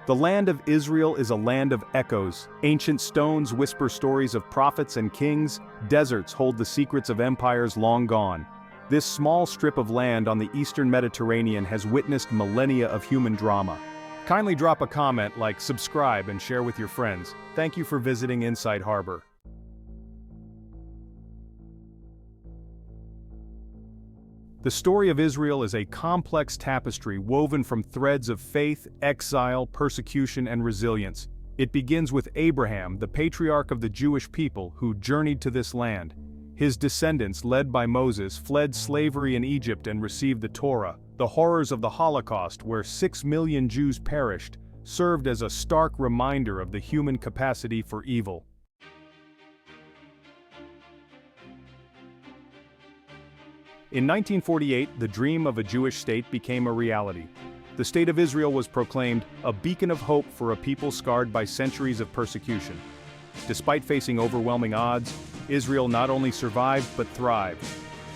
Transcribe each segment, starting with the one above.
The land of Israel is a land of echoes. Ancient stones whisper stories of prophets and kings, deserts hold the secrets of empires long gone. This small strip of land on the eastern Mediterranean has witnessed millennia of human drama. Kindly drop a comment, like, subscribe, and share with your friends. Thank you for visiting Inside Harbor. The story of Israel is a complex tapestry woven from threads of faith, exile, persecution, and resilience. It begins with Abraham, the patriarch of the Jewish people, who journeyed to this land. His descendants, led by Moses, fled slavery in Egypt and received the Torah. The horrors of the Holocaust, where 6 million Jews perished, served as a stark reminder of the human capacity for evil. In 1948, the dream of a Jewish state became a reality. The State of Israel was proclaimed a beacon of hope for a people scarred by centuries of persecution. Despite facing overwhelming odds, Israel not only survived but thrived.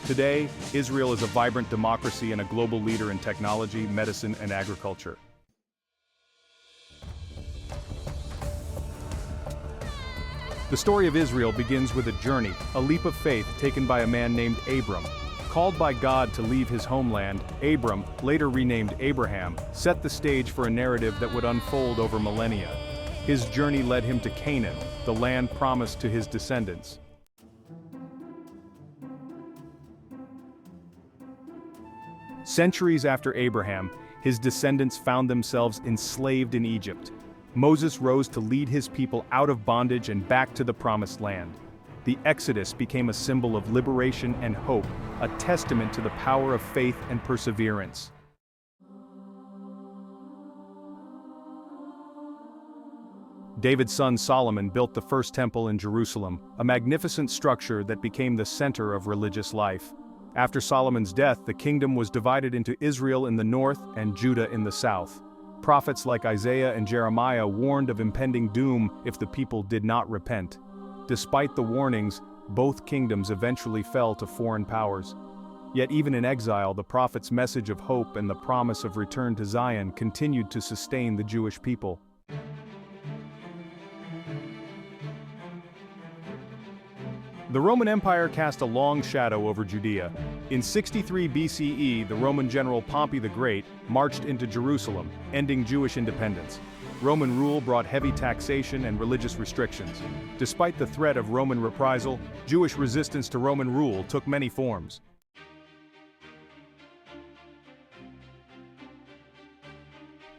Today, Israel is a vibrant democracy and a global leader in technology, medicine, and agriculture. The story of Israel begins with a journey, a leap of faith taken by a man named Abram. Called by God to leave his homeland, Abram, later renamed Abraham, set the stage for a narrative that would unfold over millennia. His journey led him to Canaan, the land promised to his descendants. Centuries after Abraham, his descendants found themselves enslaved in Egypt. Moses rose to lead his people out of bondage and back to the promised land. The Exodus became a symbol of liberation and hope, a testament to the power of faith and perseverance. David's son Solomon built the first temple in Jerusalem, a magnificent structure that became the center of religious life. After Solomon's death, the kingdom was divided into Israel in the north and Judah in the south. Prophets like Isaiah and Jeremiah warned of impending doom if the people did not repent. Despite the warnings, both kingdoms eventually fell to foreign powers. Yet even in exile, the prophet's message of hope and the promise of return to Zion continued to sustain the Jewish people. The Roman Empire cast a long shadow over Judea. In 63 BCE, the Roman general Pompey the Great marched into Jerusalem, ending Jewish independence. Roman rule brought heavy taxation and religious restrictions. Despite the threat of Roman reprisal, Jewish resistance to Roman rule took many forms.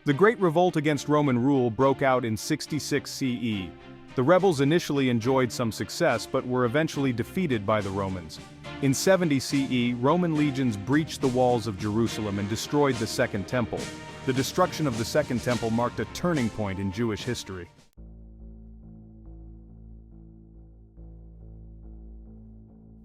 The Great Revolt against Roman rule broke out in 66 CE. The rebels initially enjoyed some success but were eventually defeated by the Romans. In 70 CE, Roman legions breached the walls of Jerusalem and destroyed the Second Temple. The destruction of the Second Temple marked a turning point in Jewish history.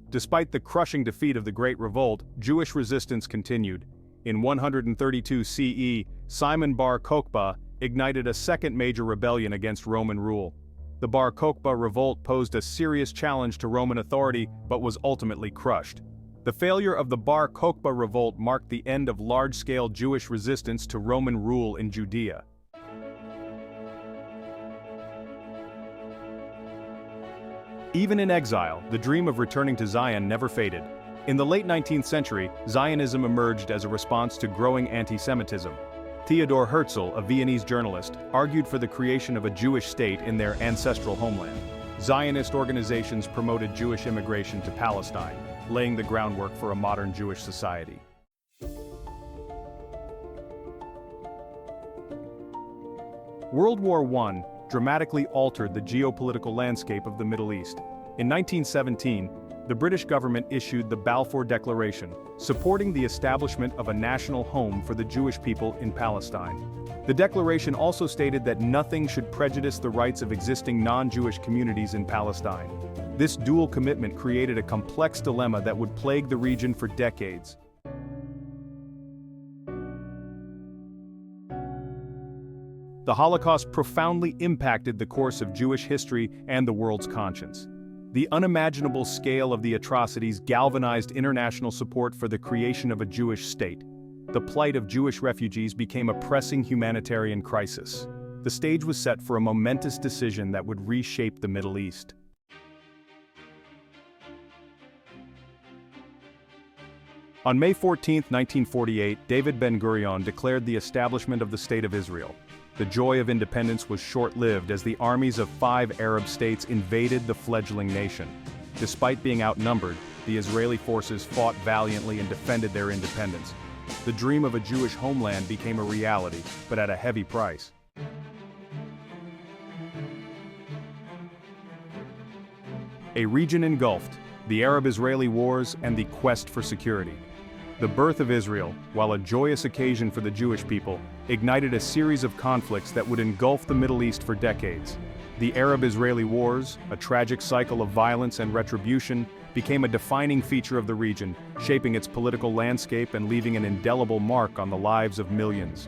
Despite the crushing defeat of the Great Revolt, Jewish resistance continued. In 132 CE, Simon Bar Kokhba ignited a second major rebellion against Roman rule. The Bar Kokhba revolt posed a serious challenge to Roman authority but was ultimately crushed. The failure of the Bar Kokhba revolt marked the end of large-scale Jewish resistance to Roman rule in Judea. Even in exile, the dream of returning to Zion never faded. In the late 19th century, Zionism emerged as a response to growing anti-Semitism. Theodor Herzl, a Viennese journalist, argued for the creation of a Jewish state in their ancestral homeland. Zionist organizations promoted Jewish immigration to Palestine, laying the groundwork for a modern Jewish society. World War I dramatically altered the geopolitical landscape of the Middle East. In 1917, the British government issued the Balfour Declaration, supporting the establishment of a national home for the Jewish people in Palestine. The declaration also stated that nothing should prejudice the rights of existing non-Jewish communities in Palestine. This dual commitment created a complex dilemma that would plague the region for decades. The Holocaust profoundly impacted the course of Jewish history and the world's conscience. The unimaginable scale of the atrocities galvanized international support for the creation of a Jewish state. The plight of Jewish refugees became a pressing humanitarian crisis. the stage was set for a momentous decision that would reshape the Middle East. On May 14, 1948, David Ben-Gurion declared the establishment of the State of Israel. The joy of independence was short-lived as the armies of 5 Arab states invaded the fledgling nation. Despite being outnumbered, the Israeli forces fought valiantly and defended their independence. The dream of a Jewish homeland became a reality, but at a heavy price. A region engulfed, the Arab-Israeli wars and the quest for security. The birth of Israel, while a joyous occasion for the Jewish people, ignited a series of conflicts that would engulf the Middle East for decades. The Arab-Israeli wars, a tragic cycle of violence and retribution, became a defining feature of the region, shaping its political landscape and leaving an indelible mark on the lives of millions.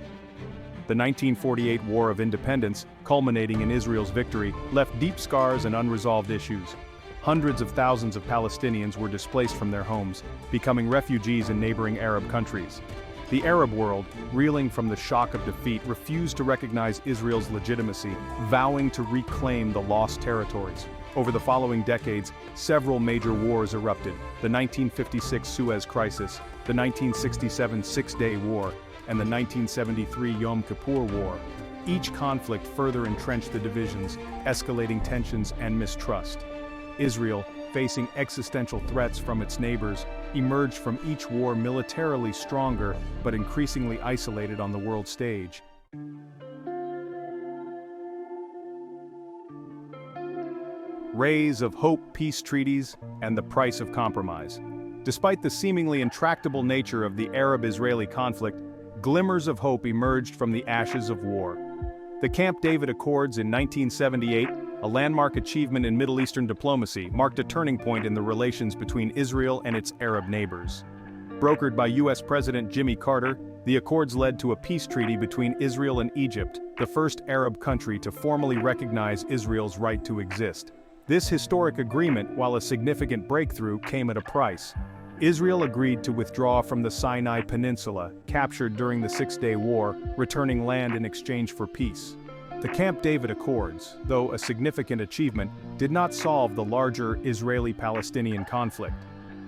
The 1948 War of Independence, culminating in Israel's victory, left deep scars and unresolved issues. Hundreds of thousands of Palestinians were displaced from their homes, becoming refugees in neighboring Arab countries. The Arab world, reeling from the shock of defeat, refused to recognize Israel's legitimacy, vowing to reclaim the lost territories. Over the following decades, several major wars erupted: the 1956 Suez Crisis, the 1967 Six-Day War, and the 1973 Yom Kippur War. Each conflict further entrenched the divisions, escalating tensions and mistrust. Israel, facing existential threats from its neighbors, emerged from each war militarily stronger but increasingly isolated on the world stage. Rays of hope, peace treaties, and the price of compromise. Despite the seemingly intractable nature of the Arab-Israeli conflict, glimmers of hope emerged from the ashes of war. The Camp David Accords in 1978, a landmark achievement in Middle Eastern diplomacy, marked a turning point in the relations between Israel and its Arab neighbors. Brokered by U.S. President Jimmy Carter, the accords led to a peace treaty between Israel and Egypt, the first Arab country to formally recognize Israel's right to exist. This historic agreement, while a significant breakthrough, came at a price. Israel agreed to withdraw from the Sinai Peninsula, captured during the Six-Day War, returning land in exchange for peace. The Camp David Accords, though a significant achievement, did not solve the larger Israeli-Palestinian conflict.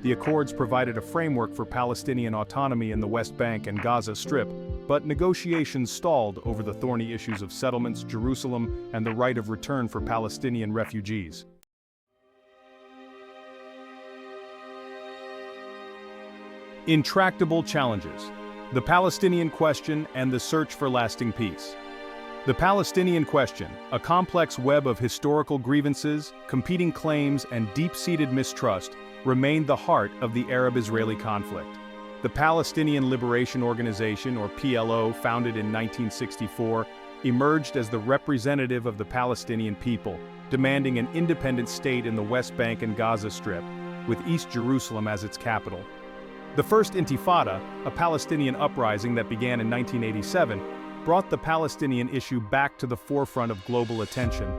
The accords provided a framework for Palestinian autonomy in the West Bank and Gaza Strip, but negotiations stalled over the thorny issues of settlements, Jerusalem, and the right of return for Palestinian refugees. Intractable challenges: the Palestinian question and the search for lasting peace. The Palestinian question, a complex web of historical grievances, competing claims, and deep-seated mistrust, remained the heart of the Arab-Israeli conflict. The Palestinian Liberation Organization, or PLO, founded in 1964, emerged as the representative of the Palestinian people, demanding an independent state in the West Bank and Gaza Strip, with East Jerusalem as its capital. The First Intifada, a Palestinian uprising that began in 1987, brought the Palestinian issue back to the forefront of global attention.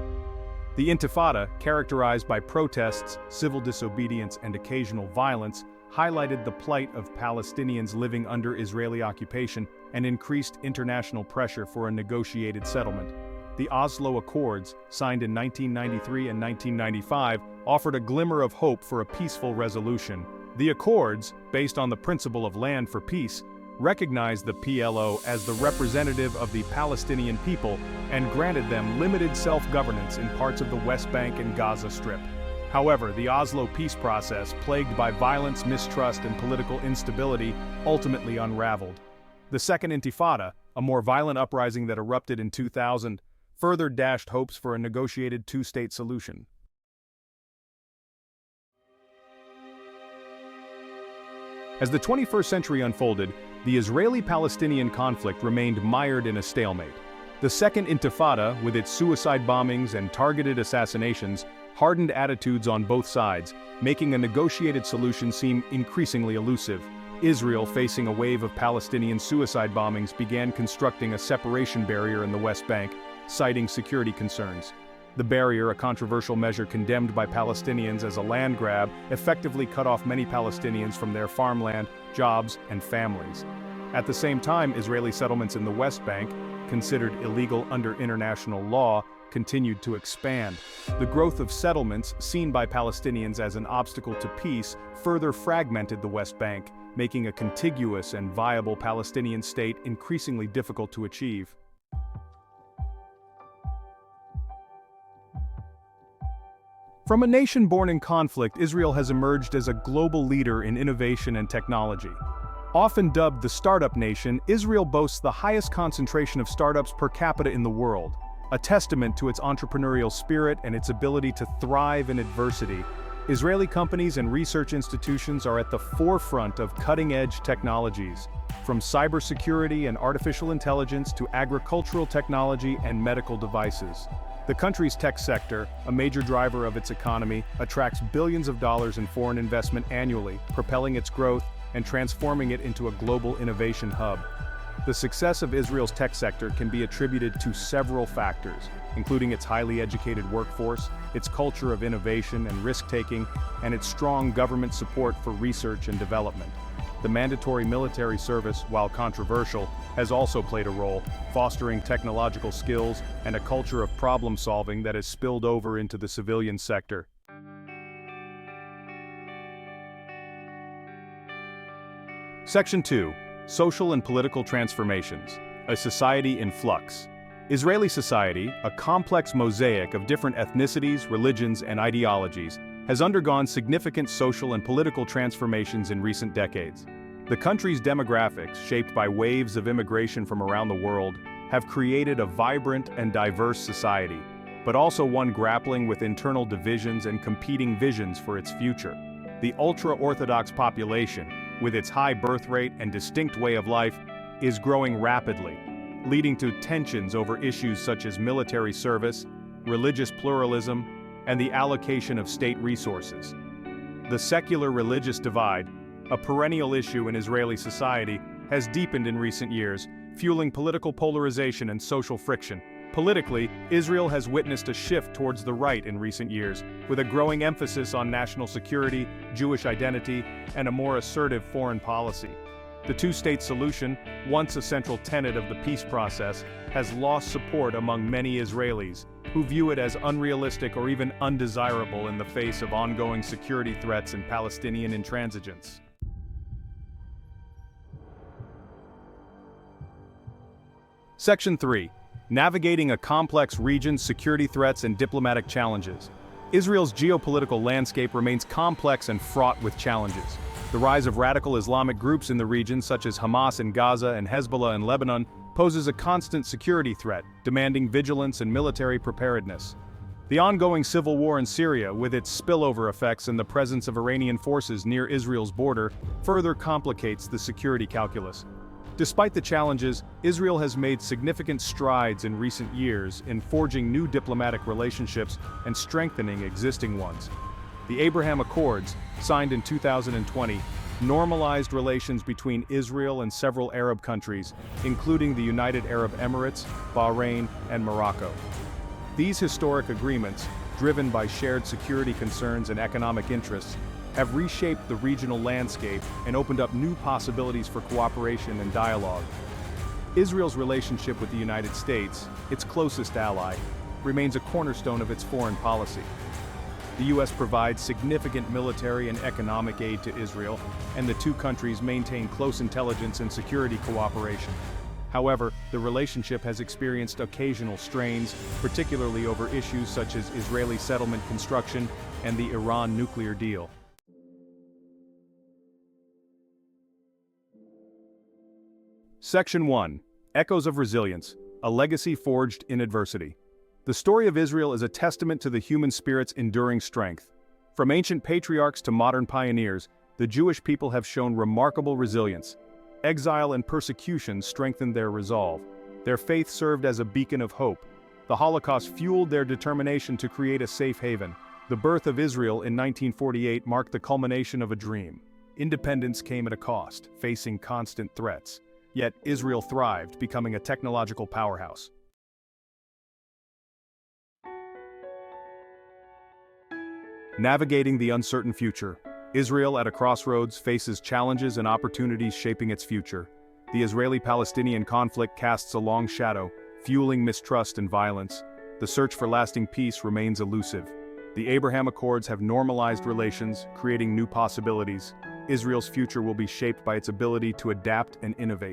The Intifada, characterized by protests, civil disobedience, and occasional violence, highlighted the plight of Palestinians living under Israeli occupation and increased international pressure for a negotiated settlement. The Oslo Accords, signed in 1993 and 1995, offered a glimmer of hope for a peaceful resolution. The Accords, based on the principle of land for peace, recognized the PLO as the representative of the Palestinian people and granted them limited self-governance in parts of the West Bank and Gaza Strip. However, the Oslo peace process, plagued by violence, mistrust, and political instability, ultimately unraveled. The Second Intifada, a more violent uprising that erupted in 2000, further dashed hopes for a negotiated two-state solution. As the 21st century unfolded, the Israeli-Palestinian conflict remained mired in a stalemate. The Second Intifada, with its suicide bombings and targeted assassinations, hardened attitudes on both sides, making a negotiated solution seem increasingly elusive. Israel, facing a wave of Palestinian suicide bombings, began constructing a separation barrier in the West Bank, citing security concerns. The barrier, a controversial measure condemned by Palestinians as a land grab, effectively cut off many Palestinians from their farmland, jobs, and families. At the same time, Israeli settlements in the West Bank, considered illegal under international law, continued to expand. The growth of settlements, seen by Palestinians as an obstacle to peace, further fragmented the West Bank, making a contiguous and viable Palestinian state increasingly difficult to achieve. From a nation born in conflict, Israel has emerged as a global leader in innovation and technology. Often dubbed the startup nation, Israel boasts the highest concentration of startups per capita in the world, a testament to its entrepreneurial spirit and its ability to thrive in adversity. Israeli companies and research institutions are at the forefront of cutting-edge technologies, from cybersecurity and artificial intelligence to agricultural technology and medical devices. The country's tech sector, a major driver of its economy, attracts billions of dollars in foreign investment annually, propelling its growth and transforming it into a global innovation hub. The success of Israel's tech sector can be attributed to several factors, including its highly educated workforce, its culture of innovation and risk-taking, and its strong government support for research and development. The mandatory military service, while controversial, has also played a role, fostering technological skills and a culture of problem-solving that has spilled over into the civilian sector. Section 2. Social and Political Transformations. A Society in Flux. Israeli society, a complex mosaic of different ethnicities, religions, and ideologies, has undergone significant social and political transformations in recent decades. The country's demographics, shaped by waves of immigration from around the world, have created a vibrant and diverse society, but also one grappling with internal divisions and competing visions for its future. The ultra-Orthodox population, with its high birth rate and distinct way of life, is growing rapidly, leading to tensions over issues such as military service, religious pluralism, and the allocation of state resources. The secular-religious divide, a perennial issue in Israeli society, has deepened in recent years, fueling political polarization and social friction. Politically, Israel has witnessed a shift towards the right in recent years, with a growing emphasis on national security, Jewish identity, and a more assertive foreign policy. The two-state solution, once a central tenet of the peace process, has lost support among many Israelis, who view it as unrealistic or even undesirable in the face of ongoing security threats and Palestinian intransigence. Section 3. Navigating a complex region's security threats and diplomatic challenges. Israel's geopolitical landscape remains complex and fraught with challenges. The rise of radical Islamic groups in the region, such as Hamas in Gaza and Hezbollah in Lebanon, poses a constant security threat, demanding vigilance and military preparedness. The ongoing civil war in Syria, with its spillover effects and the presence of Iranian forces near Israel's border, further complicates the security calculus. Despite the challenges, Israel has made significant strides in recent years in forging new diplomatic relationships and strengthening existing ones. The Abraham Accords, signed in 2020, normalized relations between Israel and several Arab countries, including the United Arab Emirates, Bahrain, and Morocco. These historic agreements, driven by shared security concerns and economic interests, have reshaped the regional landscape and opened up new possibilities for cooperation and dialogue. Israel's relationship with the United States, its closest ally, remains a cornerstone of its foreign policy. The U.S. provides significant military and economic aid to Israel, and the two countries maintain close intelligence and security cooperation. However, the relationship has experienced occasional strains, particularly over issues such as Israeli settlement construction and the Iran nuclear deal. Section 1. Echoes of Resilience, a legacy forged in adversity. The story of Israel is a testament to the human spirit's enduring strength. From ancient patriarchs to modern pioneers, the Jewish people have shown remarkable resilience. Exile and persecution strengthened their resolve. Their faith served as a beacon of hope. The Holocaust fueled their determination to create a safe haven. The birth of Israel in 1948 marked the culmination of a dream. Independence came at a cost, facing constant threats. Yet Israel thrived, becoming a technological powerhouse. Navigating the uncertain future. Israel, at a crossroads, faces challenges and opportunities shaping its future. The Israeli-Palestinian conflict casts a long shadow, fueling mistrust and violence. The search for lasting peace remains elusive. The Abraham Accords have normalized relations, creating new possibilities. Israel's future will be shaped by its ability to adapt and innovate.